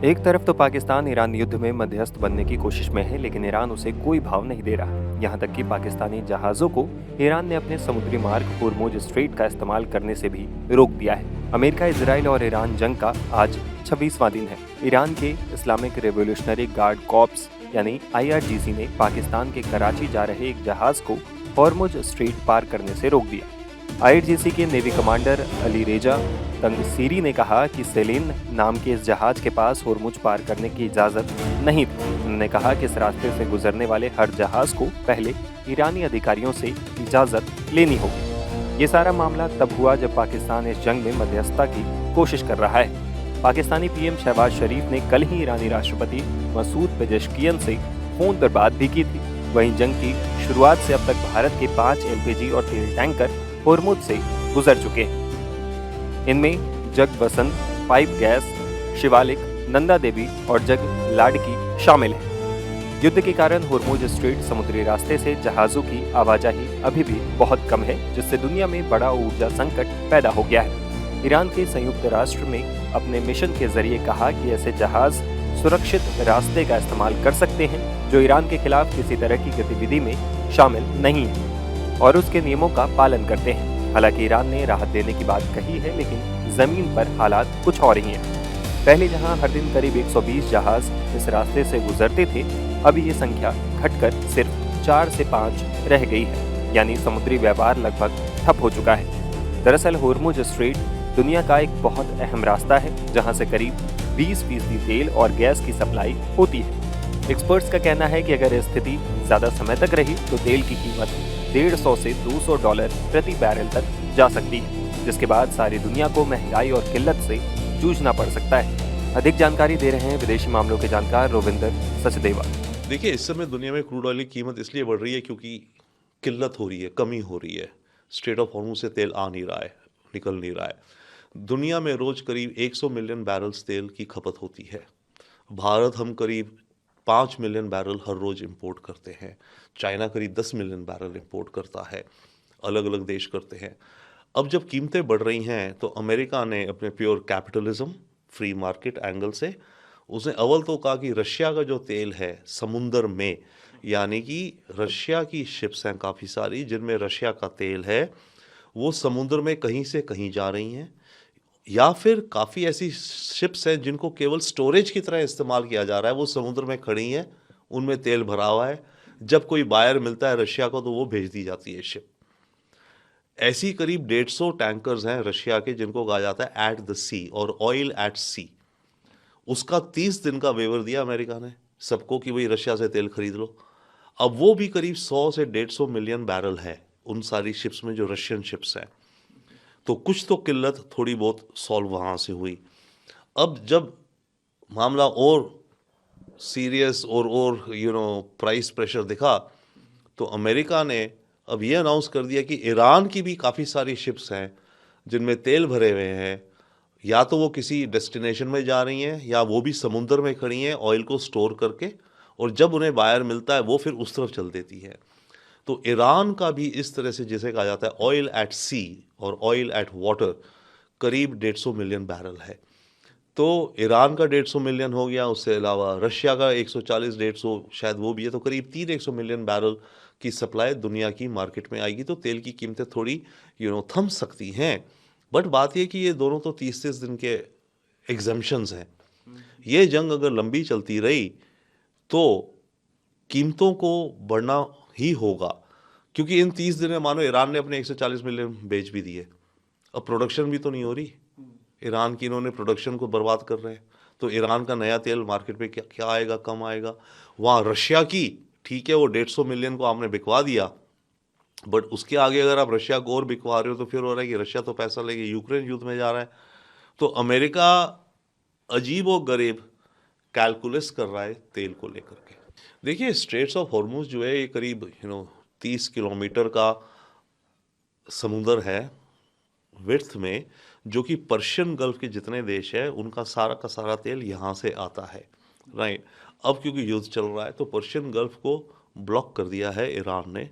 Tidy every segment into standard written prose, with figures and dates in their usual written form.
एक तरफ तो पाकिस्तान ईरान युद्ध में मध्यस्थ बनने की कोशिश में है, लेकिन ईरान उसे कोई भाव नहीं दे रहा। यहाँ तक कि पाकिस्तानी जहाज़ों को ईरान ने अपने समुद्री मार्ग होर्मुज स्ट्रेट का इस्तेमाल करने से भी रोक दिया है। अमेरिका, इजराइल और ईरान जंग का आज 26वां दिन है। ईरान के इस्लामिक रेवोल्यूशनरी गार्ड कॉर्प्स यानी IRGC ने पाकिस्तान के कराची जा रहे एक जहाज को होर्मुज स्ट्रेट पार करने से रोक दिया। IRGC के नेवी कमांडर अली रेजा तंगसीरी ने कहा कि सेलिन नाम के इस जहाज के पास होर्मुज पार करने की इजाज़त नहीं थी। उन्होंने कहा कि इस रास्ते से गुजरने वाले हर जहाज को पहले ईरानी अधिकारियों से इजाज़त लेनी होगी। ये सारा मामला तब हुआ जब पाकिस्तान इस जंग में मध्यस्थता की कोशिश कर रहा है। पाकिस्तानी PM शहबाज शरीफ ने कल ही ईरानी राष्ट्रपति मसूद पेजेश्कियन से फ़ोन पर बात भी की थी। वहीं जंग की शुरुआत से अब तक भारत के 5 LPG और तेल टैंकर होर्मुज से गुजर चुके हैं। इनमें जग वसंत, पाइप गैस, शिवालिक, नंदा देवी और जग लाडकी शामिल हैं। युद्ध के कारण होर्मुज स्ट्रेट समुद्री रास्ते से जहाज़ों की आवाजाही अभी भी बहुत कम है, जिससे दुनिया में बड़ा ऊर्जा संकट पैदा हो गया है। ईरान के संयुक्त राष्ट्र में अपने मिशन के जरिए कहा कि ऐसे जहाज सुरक्षित रास्ते का इस्तेमाल कर सकते हैं जो ईरान के खिलाफ किसी तरह की गतिविधि में शामिल नहीं है और उसके नियमों का पालन करते हैं। हालांकि ईरान ने राहत देने की बात कही है, लेकिन जमीन पर हालात कुछ और ही हैं। पहले जहां हर दिन करीब 120 जहाज इस रास्ते से गुजरते थे, अभी ये संख्या घटकर सिर्फ 4 से 5 रह गई है, यानी समुद्री व्यापार लगभग ठप हो चुका है। दरअसल होर्मुज स्ट्रेट दुनिया का एक बहुत अहम रास्ता है, जहां से करीब 20% तेल और गैस की सप्लाई होती है। एक्सपर्ट्स का कहना है कि अगर स्थिति ज्यादा समय तक रही तो तेल की कीमत $150 से $200 प्रति बैरल तक जा सकती है, जिसके बाद सारी दुनिया को महंगाई और किल्लत से जूझना पड़ सकता है। अधिक जानकारी दे रहे हैं विदेशी मामलों के जानकार रोविंदर सचदेवा। देखिए, इस समय दुनिया में क्रूड ऑयल की कीमत इसलिए बढ़ रही है क्योंकि किल्लत हो रही है, कमी हो रही है। स्ट्रेट ऑफ हॉर्मुज से तेल आ नहीं रहा है, निकल नहीं रहा है। दुनिया में रोज करीब 100 मिलियन बैरल्स तेल की खपत होती है। भारत हम करीब 5 मिलियन बैरल हर रोज इंपोर्ट करते हैं। चाइना करीब 10 मिलियन बैरल इंपोर्ट करता है। अलग अलग देश करते हैं। अब जब कीमतें बढ़ रही हैं तो अमेरिका ने अपने pure capitalism, free market angle से उसने अव्वल तो कहा कि रशिया का जो तेल है समुंदर में, यानी कि रशिया की शिप्स हैं काफ़ी सारी जिनमें रशिया का तेल है, वो समुद्र में कहीं से कहीं जा रही हैं, या फिर काफ़ी ऐसी शिप्स हैं जिनको केवल स्टोरेज की तरह इस्तेमाल किया जा रहा है। वो समुद्र में खड़ी हैं, उनमें तेल भरा हुआ है। जब कोई बायर मिलता है रशिया को तो वो भेज दी जाती है शिप। ऐसी करीब 150 टैंकर्स हैं रशिया के जिनको कहा जाता है एट द सी और ऑयल एट सी। उसका 30 दिन का वेवर दिया अमेरिका ने सबको कि भाई रशिया से तेल खरीद लो। अब वो भी करीब 100 से 150 मिलियन बैरल है उन सारी शिप्स में जो रशियन शिप्स हैं। तो कुछ तो किल्लत थोड़ी बहुत सॉल्व वहाँ से हुई। अब जब मामला और सीरियस और प्राइस प्रेशर दिखा तो अमेरिका ने अब ये अनाउंस कर दिया कि ईरान की भी काफ़ी सारी शिप्स हैं जिनमें तेल भरे हुए हैं, या तो वो किसी डेस्टिनेशन में जा रही हैं या वो भी समुद्र में खड़ी हैं ऑयल को स्टोर करके, और जब उन्हें बायर मिलता है वो फिर उस तरफ चल देती है। तो ईरान का भी इस तरह से जिसे कहा जाता है ऑयल एट सी और ऑयल एट वाटर करीब 150 मिलियन बैरल है। तो ईरान का 150 मिलियन हो गया, उससे अलावा रशिया का 140-150 शायद वो भी है, तो करीब 300 मिलियन बैरल की सप्लाई दुनिया की मार्केट में आएगी। तो तेल की कीमतें थोड़ी थम सकती हैं। बट बात यह कि ये दोनों तो 30-30 दिन के एग्जम्पशंस हैं। ये जंग अगर लंबी चलती रही तो कीमतों को बढ़ना ही होगा, क्योंकि इन 30 दिन में मानो ईरान ने अपने 140 मिलियन बेच भी दिए, अब प्रोडक्शन भी तो नहीं हो रही। ईरान की इन्होंने प्रोडक्शन को बर्बाद कर रहे हैं, तो ईरान का नया तेल मार्केट में क्या आएगा, कम आएगा। वहाँ रशिया की ठीक है वो 150 मिलियन को आपने बिकवा दिया, बट उसके आगे अगर आप रशिया को और बिकवा रहे हो तो फिर हो रहा है कि रशिया तो पैसा लेके यूक्रेन युद्ध में जा रहा है। तो अमेरिका अजीब व गरीब कैलकुलस कर रहा है तेल को लेकर के। देखिए, स्ट्रेट्स ऑफ हॉर्मुज जो है ये करीब 30 किलोमीटर का समुंदर है विड्थ में, जो कि पर्शियन गल्फ के जितने देश हैं उनका सारा का सारा तेल यहाँ से आता है, राइट। अब क्योंकि युद्ध चल रहा है तो पर्शियन गल्फ को ब्लॉक कर दिया है ईरान ने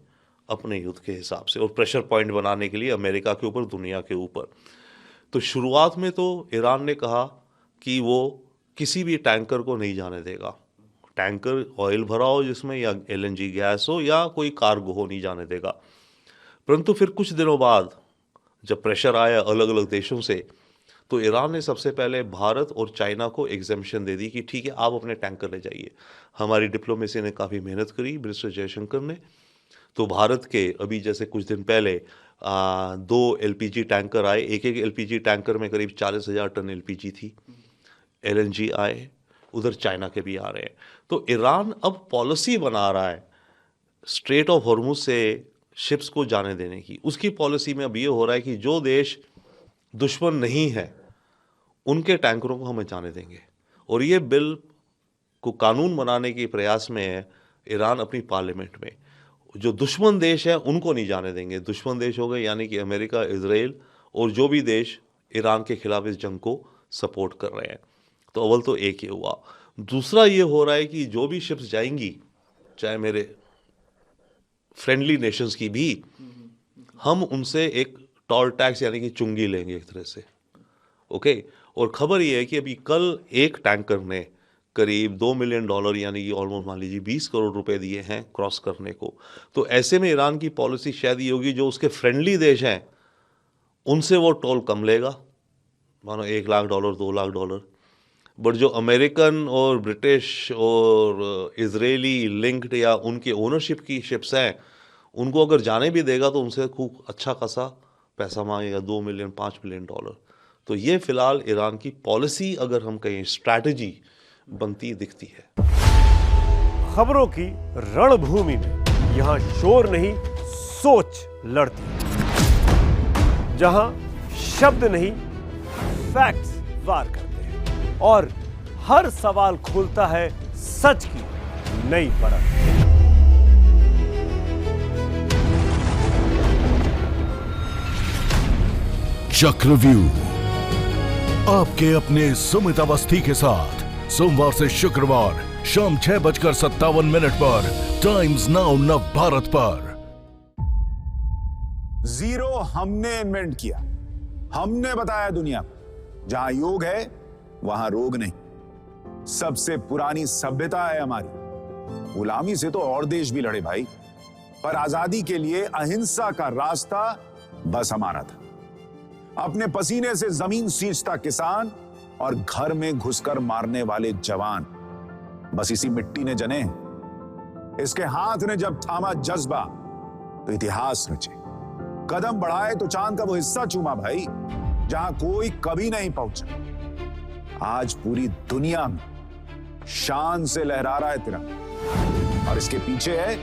अपने युद्ध के हिसाब से, और प्रेशर पॉइंट बनाने के लिए अमेरिका के ऊपर, दुनिया के ऊपर। तो शुरुआत में तो ईरान ने कहा कि वो किसी भी टैंकर को नहीं जाने देगा। टैंकर ऑयल भरा हो जिसमें, या LNG गैस हो, या कोई कार्गो हो, नहीं जाने देगा। परंतु फिर कुछ दिनों बाद जब प्रेशर आया अलग अलग देशों से, तो ईरान ने सबसे पहले भारत और चाइना को एग्जेम्पशन दे दी कि ठीक है, आप अपने टैंकर ले जाइए। हमारी डिप्लोमेसी ने काफ़ी मेहनत करी, मिनिस्टर जयशंकर ने। तो भारत के अभी जैसे कुछ दिन पहले 2 LPG टैंकर आए। एक LPG टैंकर में करीब 40,000 टन LPG थी। LNG आए, उधर चाइना के भी आ रहे हैं। तो ईरान अब पॉलिसी बना रहा है स्ट्रेट ऑफ हॉर्मुज से शिप्स को जाने देने की। उसकी पॉलिसी में अब ये हो रहा है कि जो देश दुश्मन नहीं है उनके टैंकरों को हमें जाने देंगे। और ये बिल को कानून बनाने के प्रयास में है ईरान अपनी पार्लियामेंट में। जो दुश्मन देश है उनको नहीं जाने देंगे। दुश्मन देश हो गए यानी कि अमेरिका, इजराइल और जो भी देश ईरान के खिलाफ इस जंग को सपोर्ट कर रहे हैं। तो अव्वल तो एक ये हुआ। दूसरा ये हो रहा है कि जो भी शिप्स जाएंगी, चाहे मेरे फ्रेंडली नेशंस की भी, हम उनसे एक टोल टैक्स यानी कि चुंगी लेंगे एक तरह से। ओके। और खबर ये है कि अभी कल एक टैंकर ने करीब $2 मिलियन यानी कि ऑलमोस्ट मान लीजिए 20 करोड़ रुपए दिए हैं क्रॉस करने को। तो ऐसे में ईरान की पॉलिसी शायद ये होगी, जो उसके फ्रेंडली देश हैं उनसे वो टोल कम लेगा, मानो $1 लाख, $2 लाख। बट जो अमेरिकन और ब्रिटिश और इजरायली लिंक्ड या उनके ओनरशिप की शिप्स हैं, उनको अगर जाने भी देगा तो उनसे खूब अच्छा खासा पैसा मांगेगा, $2 मिलियन, $5 मिलियन। तो ये फिलहाल ईरान की पॉलिसी, अगर हम कहें स्ट्रैटेजी बनती दिखती है। खबरों की रणभूमि में यहां शोर नहीं, सोच लड़ती है। जहां शब्द नहीं, फैक्ट्स वार करते हैं और हर सवाल खोलता है सच की नई परत। चक्रव्यूह आपके अपने सुमित अवस्थी के साथ सोमवार से शुक्रवार शाम 6:57 पर टाइम्स नाउ नव भारत पर। जीरो हमने इन्वेंट किया, हमने बताया दुनिया को, जहां योग है वहां रोग नहीं। सबसे पुरानी सभ्यता है हमारी। गुलामी से तो और देश भी लड़े भाई, पर आजादी के लिए अहिंसा का रास्ता बस हमारा था। अपने पसीने से जमीन सींचता किसान और घर में घुसकर मारने वाले जवान, बस इसी मिट्टी ने जने। इसके हाथ ने जब थामा जज्बा तो इतिहास रचे। कदम बढ़ाए तो चांद का वो हिस्सा चूमा भाई, जहां कोई कभी नहीं पहुंचा। आज पूरी दुनिया में शान से लहरा रहा है तिरंगा, और इसके पीछे है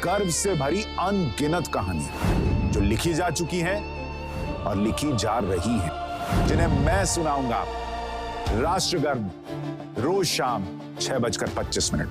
गर्व से भरी अनगिनत कहानियां जो लिखी जा चुकी हैं और लिखी जा रही हैं, जिन्हें मैं सुनाऊंगा राष्ट्रगर्व रोज शाम 6:25 पर।